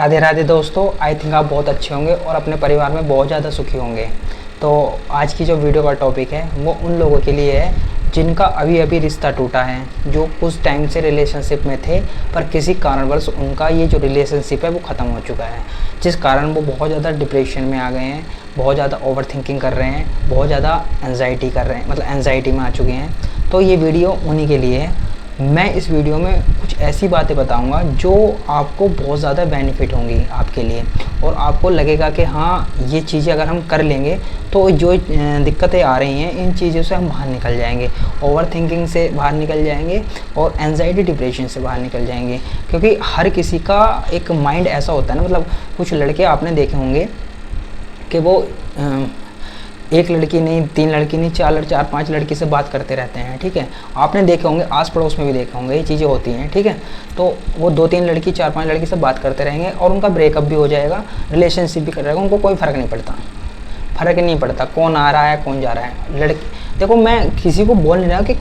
राधे राधे दोस्तों। I think आप बहुत अच्छे होंगे और अपने परिवार में बहुत ज़्यादा सुखी होंगे। तो आज की जो वीडियो का टॉपिक है वो उन लोगों के लिए है जिनका अभी अभी रिश्ता टूटा है, जो कुछ टाइम से रिलेशनशिप में थे पर किसी कारणवश उनका ये जो रिलेशनशिप है वो ख़त्म हो चुका है, जिस कारण वो बहुत ज़्यादा डिप्रेशन में आ गए हैं, बहुत ज़्यादा ओवर थिंकिंग कर रहे हैं, बहुत ज़्यादा एंजाइटी कर रहे हैं, मतलब एंजाइटी में आ चुके हैं। तो ये वीडियो उन्हीं के लिए है। मैं इस वीडियो में कुछ ऐसी बातें बताऊंगा जो आपको बहुत ज़्यादा बेनिफिट होंगी आपके लिए, और आपको लगेगा कि हाँ ये चीज़ें अगर हम कर लेंगे तो जो दिक्कतें आ रही हैं इन चीज़ों से हम बाहर निकल जाएंगे, ओवर थिंकिंग से बाहर निकल जाएंगे और एंजाइटी डिप्रेशन से बाहर निकल जाएंगे। क्योंकि हर किसी का एक माइंड ऐसा होता है ना, मतलब कुछ लड़के आपने देखे होंगे कि वो एक लड़की नहीं, तीन लड़की नहीं, चार पांच लड़की से बात करते रहते हैं। ठीक है, आपने देखे होंगे, आस पड़ोस में भी देखे होंगे, ये चीज़ें होती हैं। ठीक है, तो वो दो तीन लड़की, चार पांच लड़की से बात करते रहेंगे और उनका ब्रेकअप भी हो जाएगा, रिलेशनशिप भी कर रहेगा, उनको कोई फ़र्क नहीं पड़ता कौन आ रहा है कौन जा रहा है। लड़की देखो, मैं किसी को बोल नहीं रहा कि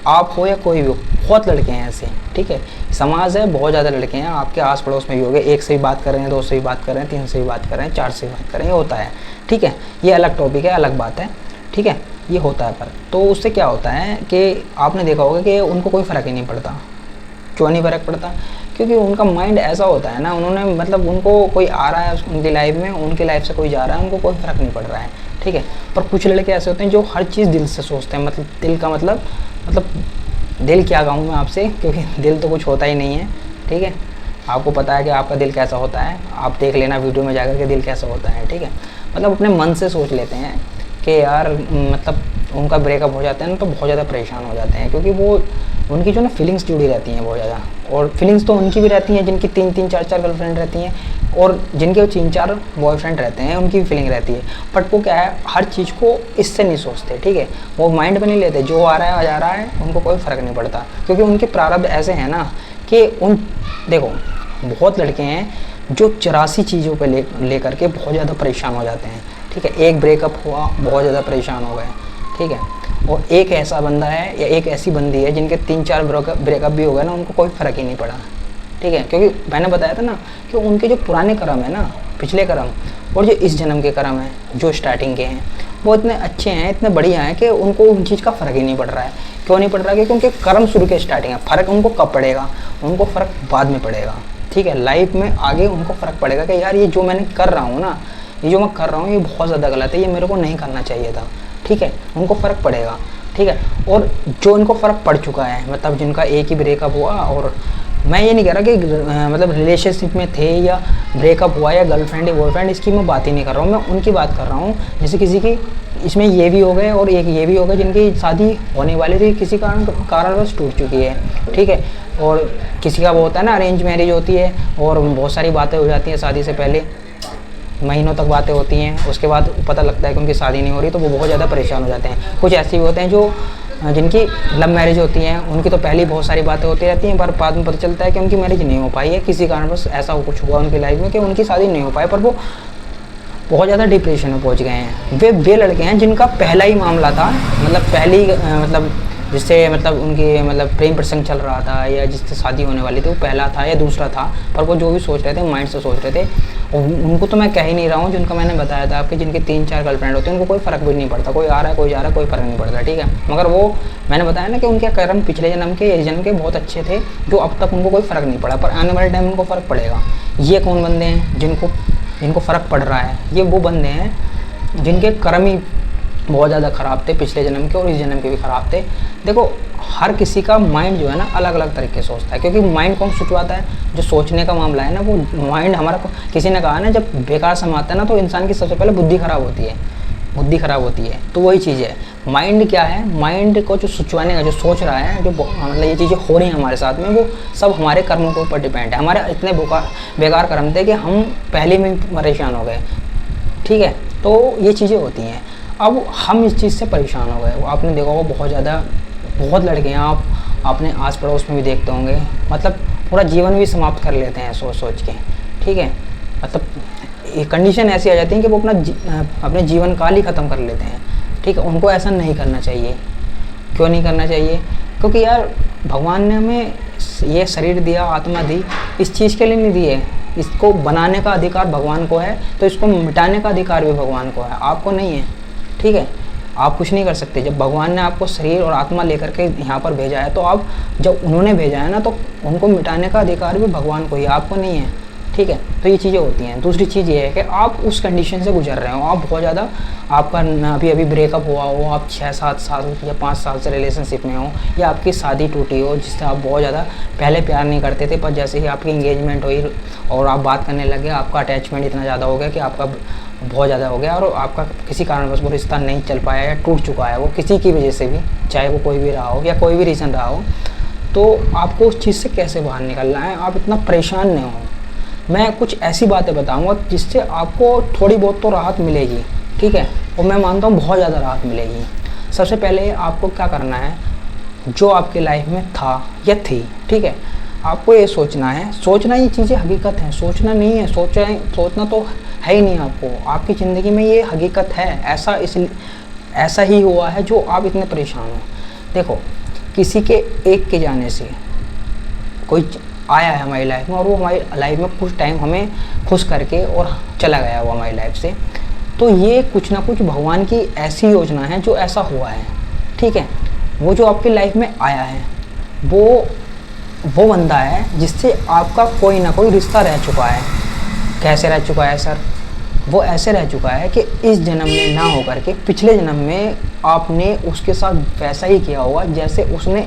आप हो या कोई भी हो, बहुत लड़के हैं ऐसे। ठीक है, समाज है, बहुत ज़्यादा लड़के हैं, आपके आस पड़ोस में भी हो गए, एक से भी बात कर रहे हैं, दो से भी बात कर रहे हैं, तीन से भी बात कर रहे हैं, चार से भी बात कर रहे हैं, ये होता है। ठीक है, ये अलग टॉपिक है, अलग बात है। ठीक है, ये होता है। पर तो उससे क्या होता है कि आपने देखा होगा कि उनको कोई फ़र्क ही नहीं पड़ता। क्यों नहीं फ़र्क पड़ता? क्योंकि उनका माइंड ऐसा होता है ना, उन्होंने मतलब उनको कोई आ रहा है उनकी लाइफ में, उनकी लाइफ से कोई जा रहा है, उनको कोई फ़र्क नहीं पड़ रहा है। ठीक है, पर कुछ लड़के ऐसे होते हैं जो हर चीज़ दिल से सोचते हैं, मतलब दिल का मतलब दिल क्या कहूँ मैं आपसे, क्योंकि दिल तो कुछ होता ही नहीं है। ठीक है, आपको पता है कि आपका दिल कैसा होता है, आप देख लेना वीडियो में जाकर के दिल कैसा होता है। ठीक है, मतलब अपने मन से सोच लेते हैं कि यार मतलब उनका ब्रेकअप हो जाता है ना तो बहुत ज़्यादा परेशान हो जाते हैं, क्योंकि वो उनकी जो ना फीलिंग्स जुड़ी रहती हैं बहुत ज़्यादा। और फीलिंग्स तो उनकी भी रहती हैं जिनकी तीन तीन चार चार गर्लफ्रेंड रहती हैं, और जिनके तीन चार बॉयफ्रेंड रहते हैं उनकी भी फीलिंग रहती है। बट वो क्या है, हर चीज़ को इससे नहीं सोचते। ठीक है, वो माइंड में नहीं लेते, जो आ रहा है जा रहा है, उनको कोई फ़र्क नहीं पड़ता। क्योंकि उनके प्रारब्ध ऐसे हैं ना कि देखो, बहुत लड़के हैं जो 84 चीज़ों पर लेकर के बहुत ज़्यादा परेशान हो जाते हैं। ठीक है, एक ब्रेकअप हुआ, बहुत ज़्यादा परेशान हो गए। ठीक है, और एक ऐसा बंदा है या एक ऐसी बंदी है जिनके तीन चार ब्रेकअप भी हो गए ना, उनको कोई फ़र्क ही नहीं पड़ा। ठीक है, क्योंकि मैंने बताया था ना कि उनके जो पुराने कर्म है ना, पिछले कर्म, और जो इस जन्म के कर्म हैं, जो स्टार्टिंग के हैं, वो इतने अच्छे हैं, इतने बढ़िया हैं कि उनको उन चीज़ का फ़र्क ही नहीं पड़ रहा है। क्यों नहीं पड़ रहा है? क्योंकि उनके कर्म शुरू के स्टार्टिंग है। फ़र्क उनको कब पड़ेगा? उनको फ़र्क बाद में पड़ेगा। ठीक है, लाइफ में आगे उनको फ़र्क पड़ेगा कि यार ये जो मैंने कर रहा हूँ ना, ये जो मैं कर रहा हूँ ये बहुत ज़्यादा गलत है, ये मेरे को नहीं करना चाहिए था। ठीक है, उनको फ़र्क पड़ेगा। ठीक है, और जो इनको फ़र्क पड़ चुका है, मतलब जिनका एक ही ब्रेकअप हुआ, और मैं ये नहीं कह रहा कि मतलब रिलेशनशिप में थे या ब्रेकअप हुआ या गर्लफ्रेंड या बॉयफ्रेंड, इसकी मैं बात ही नहीं कर रहा हूँ, मैं उनकी बात कर रहा हूँ। जैसे किसी की इसमें ये भी हो गए और एक ये भी हो गए जिनकी शादी होने वाली थी, किसी कारणवश टूट चुकी है। ठीक है, और किसी का वो होता है ना, अरेंज मैरिज होती है और बहुत सारी बातें हो जाती हैं शादी से पहले, महीनों तक बातें होती हैं, उसके बाद पता लगता है कि उनकी शादी नहीं हो रही, तो वो बहुत ज़्यादा परेशान हो जाते हैं। कुछ ऐसे भी होते हैं जो जिनकी लव मैरिज होती हैं, उनकी तो पहले ही बहुत सारी बातें होती रहती हैं, पर बाद में पता चलता है कि उनकी मैरिज नहीं हो पाई है, किसी कारण बस ऐसा कुछ हुआ उनकी लाइफ में कि उनकी शादी नहीं हो पाई, पर वो बहुत ज़्यादा डिप्रेशन में पहुंच गए हैं। वे लड़के हैं जिनका पहला ही मामला था, मतलब पहली मतलब जिससे मतलब उनकी मतलब प्रेम प्रसंग चल रहा था या जिससे शादी होने वाली थी, वो पहला था या दूसरा था, पर वो जो भी सोच रहे थे माइंड से सोच रहे थे। और उनको तो मैं कह ही नहीं रहा हूँ, जिनका मैंने बताया था आपके, जिनके तीन चार गर्लफ्रेंड होते हैं, उनको कोई फ़र्क भी नहीं पड़ता, कोई आ रहा है कोई जा रहा है, कोई फ़र्क नहीं पड़ता। ठीक है, मगर वो मैंने बताया ना कि उनके कर्म पिछले जन्म के इस जन्म के बहुत अच्छे थे, जो अब तक उनको कोई फ़र्क नहीं पड़ा, पर आने वाले टाइम उनको फ़र्क पड़ेगा। ये कौन बंदे हैं जिनको फ़र्क पड़ रहा है? ये वो बंदे हैं जिनके कर्म ही बहुत ज़्यादा ख़राब थे, पिछले जन्म के और इस जन्म के भी ख़राब थे। देखो, हर किसी का माइंड जो है ना अलग अलग तरीके से सोचता है, क्योंकि माइंड कौन सोचवाता है? जो सोचने का मामला है ना, वो माइंड हमारा, किसी ने कहा ना, जब बेकार समा आता है ना तो इंसान की सबसे पहले बुद्धि ख़राब होती है। तो वही चीज़ है, माइंड क्या है, माइंड को जो सोचवाने का, जो सोच रहा है, जो मतलब ये चीज़ें हो रही हैं हमारे साथ में, वो सब हमारे कर्मों के ऊपर डिपेंड है। हमारे इतने बेकार कर्म थे कि हम पहले में परेशान हो गए। ठीक है, तो ये चीज़ें होती हैं। अब हम इस चीज़ से परेशान हो गए। आपने देखा होगा बहुत लड़के हैं, आपने आस पड़ोस में भी देखते होंगे, मतलब पूरा जीवन भी समाप्त कर लेते हैं सोच के। ठीक है, मतलब कंडीशन ऐसी आ जाती है कि वो अपने जीवन काल ही ख़त्म कर लेते हैं। ठीक है, उनको ऐसा नहीं करना चाहिए। क्यों नहीं करना चाहिए? क्योंकि यार भगवान ने हमें ये शरीर दिया, आत्मा दी, इस चीज़ के लिए नहीं दी है इसको बनाने का अधिकार भगवान को है, तो इसको मिटाने का अधिकार भी भगवान को है, आपको नहीं है। ठीक है, आप कुछ नहीं कर सकते। जब भगवान ने आपको शरीर और आत्मा लेकर के यहाँ पर भेजा है, तो आप जब उन्होंने भेजा है ना, तो उनको मिटाने का अधिकार भी भगवान को ही, आपको नहीं है। ठीक है, तो ये चीज़ें होती हैं। दूसरी चीज़ ये है कि आप उस कंडीशन से गुजर रहे हो, आप बहुत ज़्यादा, आपका अभी अभी ब्रेकअप हुआ हो, आप 6-7 साल या 5 साल से रिलेशनशिप में हो, या आपकी शादी टूटी हो जिससे आप बहुत ज़्यादा पहले प्यार नहीं करते थे, पर जैसे ही आपकी इंगेजमेंट हुई और आप बात करने लगे, आपका अटैचमेंट इतना ज़्यादा हो गया कि आपका बहुत ज़्यादा हो गया, और आपका किसी कारणवश वो रिश्ता नहीं चल पाया या टूट चुका है वो किसी की वजह से भी, चाहे वो कोई भी रहा हो या कोई भी रीज़न रहा हो, तो आपको उस चीज़ से कैसे बाहर निकलना है, आप इतना परेशान नहीं हो। मैं कुछ ऐसी बातें बताऊंगा जिससे आपको थोड़ी बहुत तो राहत मिलेगी। ठीक है, और मैं मानता हूँ बहुत ज़्यादा राहत मिलेगी। सबसे पहले आपको क्या करना है, जो आपके लाइफ में था या थी, ठीक है, आपको ये सोचना है। सोचना, ये चीज़ें हकीकत हैं, सोचना नहीं है। सोचना तो है ही नहीं आपको, आपकी ज़िंदगी में ये हकीकत है, ऐसा ही हुआ है जो आप इतने परेशान हो। देखो, किसी के एक के जाने से कोई आया है हमारी लाइफ में, और वो हमारी लाइफ में कुछ टाइम हमें खुश करके और चला गया वो हमारी लाइफ से, तो ये कुछ ना कुछ भगवान की ऐसी योजना है जो ऐसा हुआ है। ठीक है, वो जो आपकी लाइफ में आया है वो बंदा है जिससे आपका कोई ना कोई रिश्ता रह चुका है। कैसे रह चुका है सर? वो ऐसे रह चुका है कि इस जन्म में ना होकर के पिछले जन्म में आपने उसके साथ वैसा ही किया होगा जैसे उसने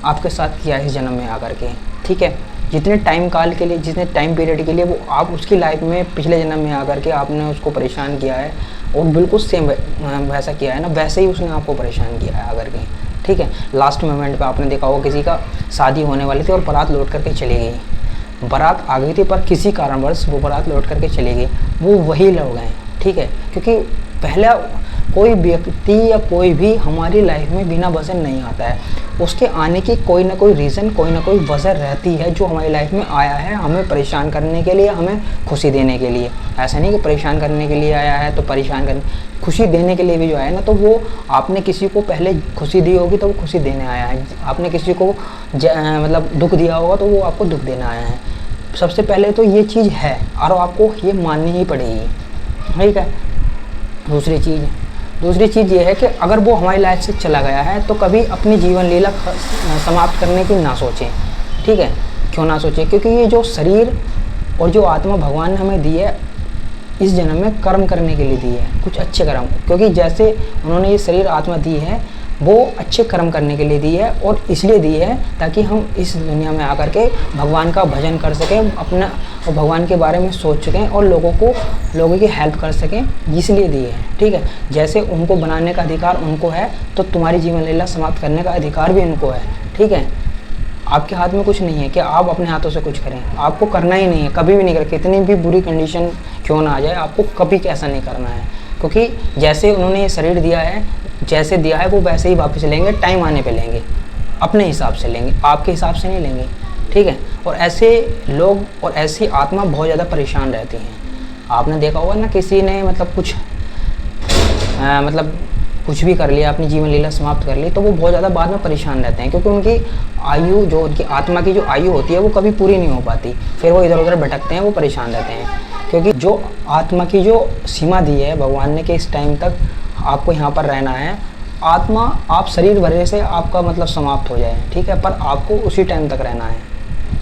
आपके साथ किया इस जन्म में आकर के। ठीक है, जितने टाइम काल के लिए, जितने टाइम पीरियड के लिए वो आप उसकी लाइफ में पिछले जन्म में आकर के आपने उसको परेशान किया है, और बिल्कुल सेम वैसा किया है ना, वैसे ही उसने आपको परेशान किया है आकर के। ठीक है, लास्ट मोमेंट पे आपने देखा होगा किसी का शादी होने वाली थी और बारात लौट करके चली गई, बारात आ गई थी पर किसी कारणवश वो बारात लौट करके चली गई, वो वही लोग हैं। ठीक है, क्योंकि पहला कोई व्यक्ति या कोई भी हमारी लाइफ में बिना वजह नहीं आता है, उसके आने की कोई ना कोई रीज़न, कोई ना कोई वजह रहती है जो हमारी लाइफ में आया है हमें परेशान करने के लिए, हमें खुशी देने के लिए। ऐसा नहीं कि परेशान करने के लिए आया है तो परेशान करने, खुशी देने के लिए भी जो आया है ना, तो वो आपने किसी को पहले खुशी दी होगी तो वो खुशी देने आया है, आपने किसी को मतलब दुख दिया होगा तो वो आपको दुख देने आया है। सबसे पहले तो ये चीज़ है और आपको ये माननी ही पड़ेगी। ठीक है, दूसरी चीज़ ये है कि अगर वो हमारी लाइफ से चला गया है तो कभी अपनी जीवन लीला समाप्त करने की ना सोचें। ठीक है, क्यों ना सोचें? क्योंकि ये जो शरीर और जो आत्मा भगवान ने हमें दी है, इस जन्म में कर्म करने के लिए दी है, कुछ अच्छे कर्म। क्योंकि जैसे उन्होंने ये शरीर आत्मा दी है, वो अच्छे कर्म करने के लिए दी है, और इसलिए दी है ताकि हम इस दुनिया में आकर के भगवान का भजन कर सकें, अपना और भगवान के बारे में सोच सकें और लोगों की हेल्प कर सकें, इसलिए दी है। ठीक है, जैसे उनको बनाने का अधिकार उनको है, तो तुम्हारी जीवन लीला समाप्त करने का अधिकार भी उनको है। ठीक है, आपके हाथ में कुछ नहीं है कि आप अपने हाथों से कुछ करें, आपको करना ही नहीं है, कभी भी नहीं करें। कितनी भी बुरी कंडीशन क्यों ना आ जाए, आपको कभी ऐसा नहीं करना है, क्योंकि जैसे उन्होंने ये शरीर दिया है, जैसे दिया है वो वैसे ही वापस लेंगे, टाइम आने पे लेंगे, अपने हिसाब से लेंगे, आपके हिसाब से नहीं लेंगे। ठीक है, और ऐसे लोग और ऐसी आत्मा बहुत ज़्यादा परेशान रहती हैं। आपने देखा होगा ना, किसी ने मतलब कुछ भी कर लिया, अपनी जीवन लीला समाप्त कर ली, तो वो बहुत ज़्यादा बाद में परेशान रहते हैं, क्योंकि उनकी आयु, जो उनकी आत्मा की जो आयु होती है वो कभी पूरी नहीं हो पाती, फिर वो इधर उधर भटकते हैं, वो परेशान रहते हैं। क्योंकि जो आत्मा की जो सीमा दी है भगवान ने कि इस टाइम तक आपको यहाँ पर रहना है, आत्मा आप शरीर भरे से आपका मतलब समाप्त हो जाए, ठीक है, पर आपको उसी टाइम तक रहना है,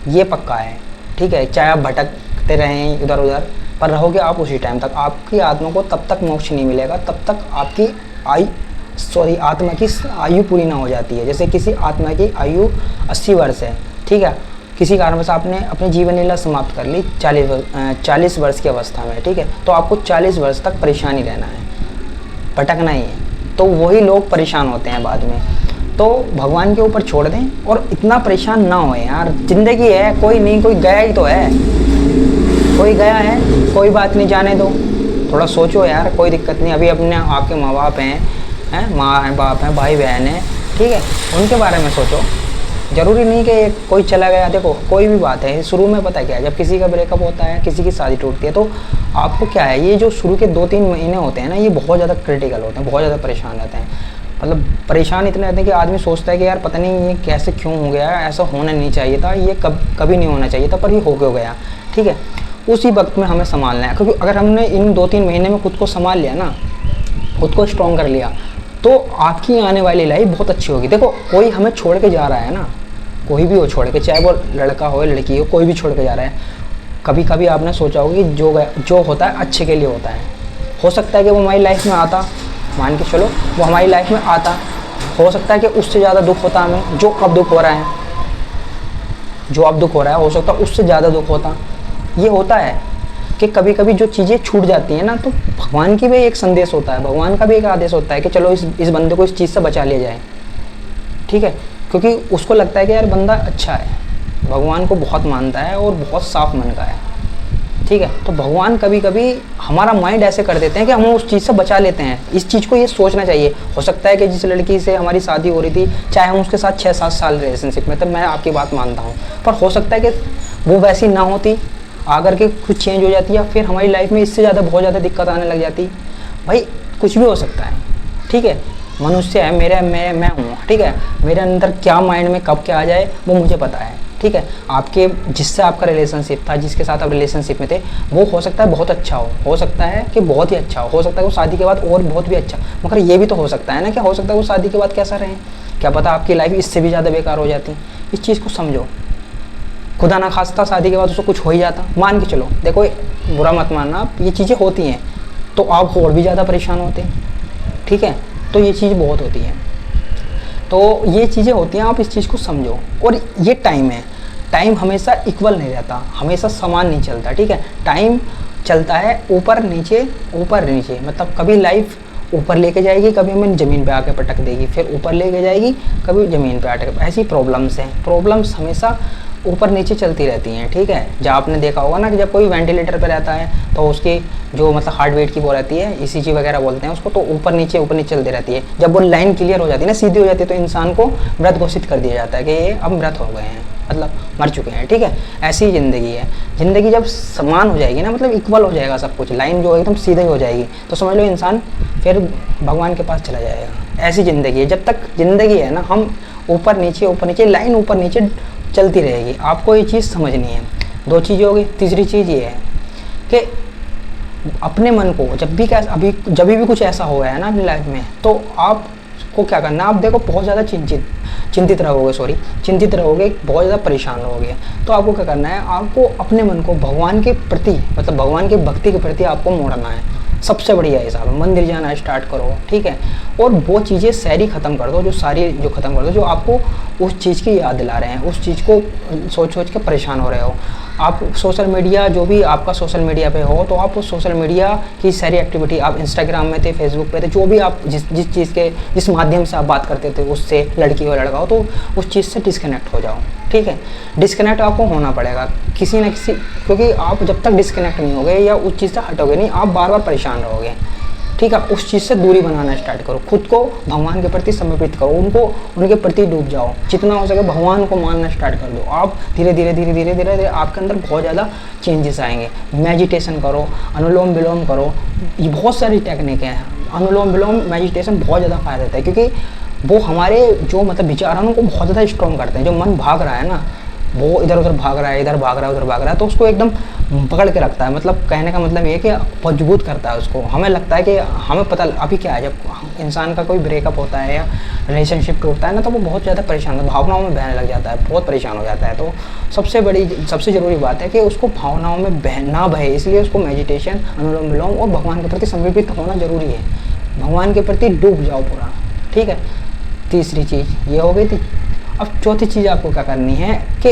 ये पक्का है। ठीक है, चाहे आप भटकते रहें इधर उधर, पर रहोगे आप उसी टाइम तक। आपकी आत्मा को तब तक मोक्ष नहीं मिलेगा, तब तक आपकी आत्मा की आयु पूरी ना हो जाती है। जैसे किसी आत्मा की आयु 80 वर्ष है, ठीक है, किसी कारणवश आपने अपनी जीवन लीला समाप्त कर ली 40 वर्ष की अवस्था में, ठीक है, तो आपको 40 वर्ष तक परेशान ही रहना है, भटकना ही है। तो वही लोग परेशान होते हैं बाद में। तो भगवान के ऊपर छोड़ दें और इतना परेशान ना हो यार, जिंदगी है, कोई नहीं, कोई गया ही तो है, कोई गया है, कोई बात नहीं, जाने दो, थोड़ा सोचो यार, कोई दिक्कत नहीं। अभी अपने आपके माँ बाप हैं, माँ है, बाप हैं, भाई बहन है, ठीक है, उनके बारे में सोचो। ज़रूरी नहीं कि कोई चला गया, देखो कोई भी बात है, शुरू में पता क्या है, जब किसी का ब्रेकअप होता है, किसी की शादी टूटती है, तो आपको क्या है, ये जो शुरू के 2-3 महीने होते हैं ना, ये बहुत ज़्यादा क्रिटिकल होते हैं, बहुत ज़्यादा परेशान रहते हैं। मतलब परेशान इतने रहते हैं कि आदमी सोचता है कि यार पता नहीं ये कैसे क्यों हो गया, ऐसा होना नहीं चाहिए था, ये कभी नहीं होना चाहिए था, पर ये हो क्यों गया। ठीक है, उसी वक्त में हमें संभालना है। क्योंकि अगर हमने इन 2-3 महीने में खुद को संभाल लिया ना, खुद को स्ट्रॉन्ग कर लिया, तो आपकी आने वाली लाइफ बहुत अच्छी होगी। देखो कोई हमें छोड़ के जा रहा है ना, कोई भी हो छोड़ के, चाहे वो लड़का हो लड़की हो, कोई भी छोड़ के जा रहा है। कभी कभी आपने सोचा होगा कि जो होता है अच्छे के लिए होता है। हो सकता है कि वो हमारी लाइफ में आता, मान के चलो वो हमारी लाइफ में आता, हो सकता है कि उससे ज़्यादा दुख होता हमें, जो अब दुख हो रहा है, जो अब दुख हो रहा है, हो सकता है उससे ज़्यादा दुख होता। ये होता है कि कभी कभी जो चीज़ें छूट जाती हैं ना, तो भगवान की भी एक संदेश होता है, भगवान का भी एक आदेश होता है कि चलो इस बंदे को इस चीज़ से बचा लिया जाए, ठीक है। क्योंकि उसको लगता है कि यार बंदा अच्छा है, भगवान को बहुत मानता है और बहुत साफ मन का है, ठीक है। तो भगवान कभी कभी हमारा माइंड ऐसे कर देते हैं कि हम उस चीज़ से बचा लेते हैं। इस चीज़ को ये सोचना चाहिए। हो सकता है कि जिस लड़की से हमारी शादी हो रही थी, चाहे हम उसके साथ 6-7 साल रिलेशनशिप में थे, मैं आपकी बात मानता हूँ, पर हो सकता है कि वो वैसी ना होती, आकर के कुछ चेंज हो जाती, या फिर हमारी लाइफ में इससे ज़्यादा बहुत ज़्यादा दिक्कत आने लग जाती। भाई कुछ भी हो सकता है, ठीक है। मनुष्य है, मैं हूँ, ठीक है। मेरे अंदर क्या माइंड में कब क्या आ जाए वो मुझे पता है, ठीक है। आपके जिससे आपका रिलेशनशिप था, जिसके साथ आप रिलेशनशिप में थे, वो हो सकता है बहुत अच्छा हो सकता है कि बहुत ही अच्छा हो सकता है वो शादी के बाद और बहुत भी अच्छा, मगर ये भी तो हो सकता है ना कि हो सकता है वो शादी के बाद कैसा रहे, क्या पता आपकी लाइफ इससे भी ज़्यादा बेकार हो जाती। इस चीज़ को समझो। खुदा ना खास्ता शादी के बाद उसको कुछ हो ही जाता, मान के चलो, देखो बुरा मत मानना आप, ये चीज़ें होती हैं, तो आप और भी ज़्यादा परेशान होते, ठीक है। तो ये चीज़ बहुत होती है, तो ये चीज़ें होती हैं, आप इस चीज़ को समझो। और ये टाइम है, टाइम हमेशा इक्वल नहीं रहता, हमेशा समान नहीं चलता, ठीक है। टाइम चलता है ऊपर नीचे, मतलब कभी लाइफ ऊपर लेके जाएगी, कभी हमें ज़मीन पे आके पटक देगी, फिर ऊपर लेके जाएगी, कभी ज़मीन पे अटक। ऐसी प्रॉब्लम्स हैं, प्रॉब्लम्स हमेशा ऊपर नीचे चलती रहती हैं, ठीक है। जब आपने देखा होगा ना कि जब कोई वेंटिलेटर पर रहता है तो उसकी जो मतलब हार्ट बीट की वो रहती है, ECG वगैरह बोलते हैं उसको, तो ऊपर नीचे चलती रहती है। जब वो लाइन क्लियर हो जाती है ना, सीधी हो जाती है, तो इंसान को मृत घोषित कर दिया जाता है कि ये अब मृत हो गए हैं, मतलब मर चुके हैं, ठीक है। ऐसी ज़िंदगी है। ज़िंदगी जब समान हो जाएगी ना, मतलब इक्वल हो जाएगा सब कुछ, लाइन जो एकदम सीधी हो जाएगी, तो समझ लो इंसान फिर भगवान के पास चला जाएगा। ऐसी ज़िंदगी है। जब तक ज़िंदगी है ना, हम ऊपर नीचे लाइन ऊपर नीचे चलती रहेगी। आपको ये चीज़ समझनी है। 2 चीज़ें हो गई। तीसरी चीज़ ये है कि अपने मन को जब भी कुछ ऐसा हो गया है ना अपनी लाइफ में, तो आपको क्या करना, आप देखो बहुत ज़्यादा चिंतित रहोगे, बहुत ज़्यादा परेशान रहोगे, तो आपको क्या करना है, आपको अपने मन को भगवान के प्रति, मतलब भगवान के भक्ति के प्रति आपको मोड़ना है। सबसे बढ़िया हिसाब है, मंदिर जाना स्टार्ट करो, ठीक है। और वो चीज़ें सारी ख़त्म कर दो, जो ख़त्म कर दो, जो आपको उस चीज़ की याद दिला रहे हैं, उस चीज़ को सोच के परेशान हो रहे हो। आप सोशल मीडिया, जो भी आपका सोशल मीडिया पे हो, तो आप उस सोशल मीडिया की सारी एक्टिविटी, आप इंस्टाग्राम में थे, फेसबुक पे थे, जो भी आप जिस माध्यम से आप बात करते थे उससे, लड़की हो लड़का हो, तो उस चीज़ से डिस्कनेक्ट हो जाओ, ठीक है। डिस्कनेक्ट आपको होना पड़ेगा किसी न किसी, क्योंकि आप जब तक डिस्कनेक्ट नहीं होगे या उस चीज़ से हटोगे नहीं, आप बार बार परेशान रहोगे, ठीक है। उस चीज़ से दूरी बनाना स्टार्ट करो, खुद को भगवान के प्रति समर्पित करो, उनके प्रति डूब जाओ, जितना हो सके भगवान को मानना स्टार्ट कर दो। आप धीरे धीरे आपके अंदर बहुत ज़्यादा चेंजेस आएंगे। मेडिटेशन करो, अनुलोम विलोम करो, ये बहुत सारी टेक्निक हैं। अनुलोम विलोम मेडिटेशन बहुत ज़्यादा फ़ायदा देता है, क्योंकि वो हमारे जो मतलब विचार हैं उनको बहुत ज़्यादा स्ट्रॉन्ग करते हैं। जो मन भाग रहा है ना, वो इधर उधर भाग रहा है, उधर भाग रहा है, तो उसको एकदम पकड़ के रखता है। मतलब कहने का मतलब ये है कि मजबूत करता है उसको। हमें लगता है कि हमें पता, अभी क्या है, जब इंसान का कोई ब्रेकअप होता है या रिलेशनशिप टूटता है ना, तो वो बहुत ज़्यादा परेशान होता है, भावनाओं में बहने लग जाता है, बहुत परेशान हो जाता है। तो सबसे ज़रूरी बात है कि उसको भावनाओं में ना बहे, इसलिए उसको मेडिटेशन, अनुलोम विलोम और भगवान के प्रति समर्पित होना ज़रूरी है। भगवान के प्रति डूब जाओ पूरा, ठीक है। तीसरी चीज़ ये हो गई थी। अब चौथी चीज़ आपको क्या करनी है कि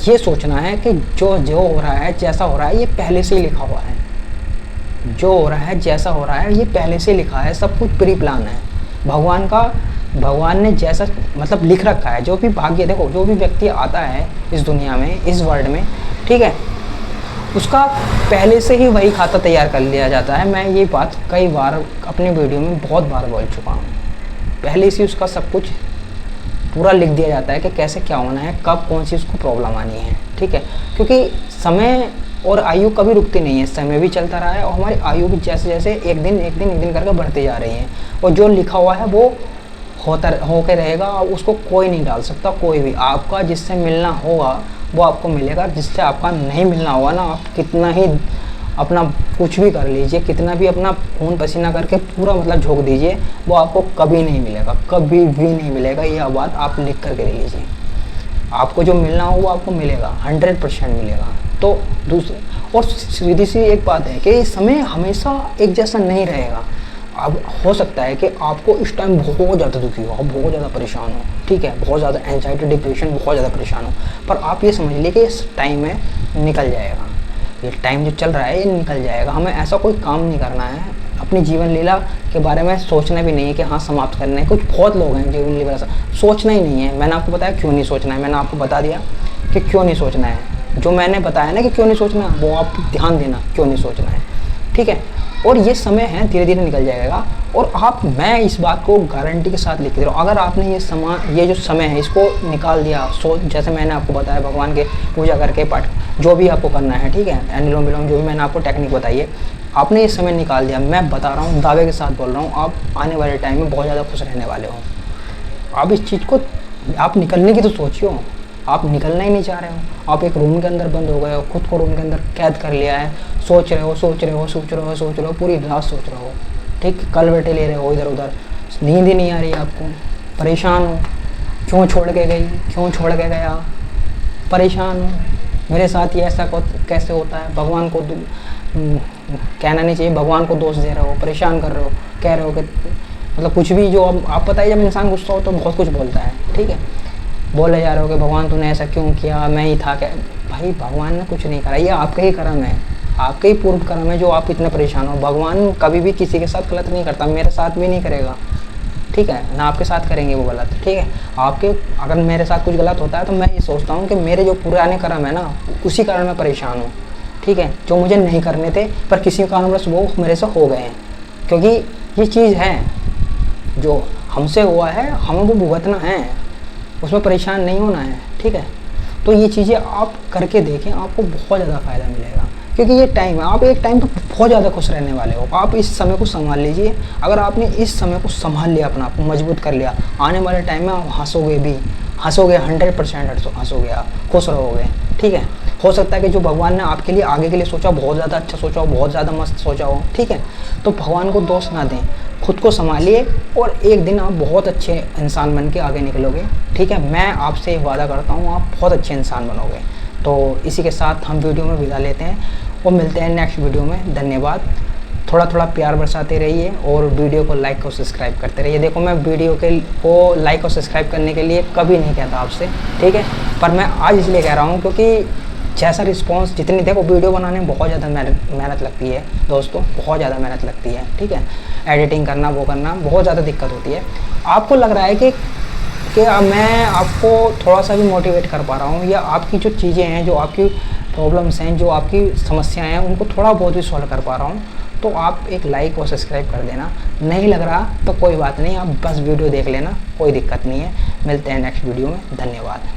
ये सोचना है कि जो हो रहा है, जैसा हो रहा है, ये पहले से ही लिखा हुआ है। जो हो रहा है, जैसा हो रहा है, ये पहले से लिखा है, सब कुछ प्री प्लान है। भगवान ने जैसा मतलब लिख रखा है। जो भी भाग्य, देखो जो भी व्यक्ति आता है इस दुनिया में, इस वर्ल्ड में, ठीक है, उसका पहले से ही वही खाता तैयार कर लिया जाता है। मैं ये बात कई बार अपने वीडियो में बहुत बार बोल चुका हूँ। पहले से उसका सब कुछ पूरा लिख दिया जाता है कि कैसे क्या होना है, कब कौन सी उसको प्रॉब्लम आनी है, ठीक है। क्योंकि समय और आयु कभी रुकती नहीं है, समय भी चलता रहा है और हमारी आयु भी जैसे जैसे एक दिन करके बढ़ती जा रही है। और जो लिखा हुआ है वो होकर रहेगा, उसको कोई नहीं डाल सकता, कोई भी। आपका जिससे मिलना होगा वो आपको मिलेगा। जिससे आपका नहीं मिलना होगा ना, आप कितना ही अपना कुछ भी कर लीजिए, कितना भी अपना खून पसीना करके पूरा मतलब झोंक दीजिए, वो आपको कभी नहीं मिलेगा, कभी भी नहीं मिलेगा। यह बात आप लिख करके ले लीजिए। आपको जो मिलना हो वो आपको मिलेगा, 100% मिलेगा। तो दूसरे और सीधी सी एक बात है कि समय हमेशा एक जैसा नहीं रहेगा। अब हो सकता है कि आपको इस टाइम बहुत ज़्यादा दुखी हो, बहुत ज़्यादा परेशान हो, ठीक है, बहुत ज़्यादा एंजाइटी डिप्रेशन, बहुत ज़्यादा परेशान हो, पर आप ये समझ लीजिए कि इस टाइम में निकल जाएगा। ये टाइम जो चल रहा है ये निकल जाएगा। हमें ऐसा कोई काम नहीं करना है, अपनी जीवन लीला के बारे में सोचना भी नहीं है कि हाँ समाप्त करना है। कुछ बहुत लोग हैं जीवन लीला सोचना ही नहीं है। मैंने आपको बताया क्यों नहीं सोचना है, मैंने आपको बता दिया कि क्यों नहीं सोचना है। जो मैंने बताया ना कि क्यों नहीं सोचना, वो आप ध्यान देना, क्यों नहीं सोचना है, ठीक है। और ये समय है धीरे धीरे निकल जाएगा। और मैं इस बात को गारंटी के साथ लिख दे रहा हूँ, अगर आपने ये जो समय है इसको निकाल दिया, जैसे मैंने आपको बताया भगवान के पूजा करके पाठ जो भी आपको करना है, ठीक है, अनुलोम विलोम जो भी मैंने आपको टेक्निक बताई है, आपने ये समय निकाल दिया, मैं बता रहा हूँ, दावे के साथ बोल रहा हूँ, आप आने वाले टाइम में बहुत ज़्यादा खुश रहने वाले हो। आप इस चीज़ को आप निकलने की तो सोचियो, आप निकलना ही नहीं चाह रहे हो। आप एक रूम के अंदर बंद हो गए हो, खुद को रूम के अंदर कैद कर लिया है, सोच रहे हो, पूरी रात सोच रहे हो, ठीक, कल बैठे ले रहे हो इधर उधर, नींद ही नहीं आ रही आपको, परेशान हो, क्यों छोड़ के गई, क्यों छोड़ के गया, परेशान हो, मेरे साथ ये ऐसा कैसे होता है, भगवान को कहना नहीं चाहिए, भगवान को दोष दे रहे हो, परेशान कर रहे हो, कह रहे हो कि मतलब कुछ भी जो आप पता है, जब इंसान गुस्सा हो तो बहुत कुछ बोलता है, ठीक है, बोले जा रहे हो कि भगवान तूने ऐसा क्यों किया, मैं ही था क्या। भाई भगवान ने कुछ नहीं करा, ये आपका ही कर्म है, आपके ही पूर्व कर्म है जो आप इतने परेशान हो। भगवान कभी भी किसी के साथ गलत नहीं करता, मेरे साथ भी नहीं करेगा, ठीक है ना, आपके साथ करेंगे वो गलत, ठीक है। आपके अगर मेरे साथ कुछ गलत होता है तो मैं ये सोचता हूँ कि मेरे जो पुराने कर्म है ना, उसी कारण मैं परेशान हूँ, ठीक है, जो मुझे नहीं करने थे पर किसी कारणवश वो मेरे से हो गए हैं। क्योंकि ये चीज़ है जो हमसे हुआ है, हमें वो भुगतना है, उसमें परेशान नहीं होना है, ठीक है। तो ये चीज़ें आप करके देखें, आपको बहुत ज़्यादा फ़ायदा मिलेगा। क्योंकि ये टाइम है, आप एक टाइम पर बहुत ज़्यादा खुश रहने वाले हो। आप इस समय को संभाल लीजिए। अगर आपने इस समय को संभाल लिया, अपना आप मजबूत कर लिया, आने वाले टाइम में आप हंसोगे भी, हंसोगे 100% हंसोगे, आप खुश रहोगे, ठीक है। हो सकता है कि जो भगवान ने आपके लिए आगे के लिए सोचा, बहुत ज़्यादा अच्छा सोचा हो, बहुत ज़्यादा मस्त सोचा हो, ठीक है। तो भगवान को दोष ना दें, खुद को संभालिए और एक दिन आप बहुत अच्छे इंसान बन के आगे निकलोगे, ठीक है। मैं आपसे वादा करता हूँ आप बहुत अच्छे इंसान बनोगे। तो इसी के साथ हम वीडियो में विदा लेते हैं और मिलते हैं नेक्स्ट वीडियो में। धन्यवाद। थोड़ा थोड़ा प्यार बरसाते रहिए और वीडियो को लाइक और सब्सक्राइब करते रहिए। देखो मैं वीडियो को लाइक और सब्सक्राइब करने के लिए कभी नहीं कहता आपसे, ठीक है, पर मैं आज इसलिए कह रहा हूँ क्योंकि जैसा रिस्पांस जितनी देखो, वीडियो बनाने में बहुत ज़्यादा मेहनत लगती है दोस्तों, बहुत ज़्यादा मेहनत लगती है, ठीक है। एडिटिंग करना, वो करना, बहुत ज़्यादा दिक्कत होती है। आपको लग रहा है कि मैं आपको थोड़ा सा भी मोटिवेट कर पा रहा हूँ, या आपकी जो चीज़ें हैं, जो आपकी प्रॉब्लम्स हैं, जो आपकी समस्याएं हैं, उनको थोड़ा बहुत भी सॉल्व कर पा रहा हूँ, तो आप एक लाइक और सब्सक्राइब कर देना। नहीं लग रहा तो कोई बात नहीं, आप बस वीडियो देख लेना, कोई दिक्कत नहीं है। मिलते हैं नेक्स्ट वीडियो में। धन्यवाद।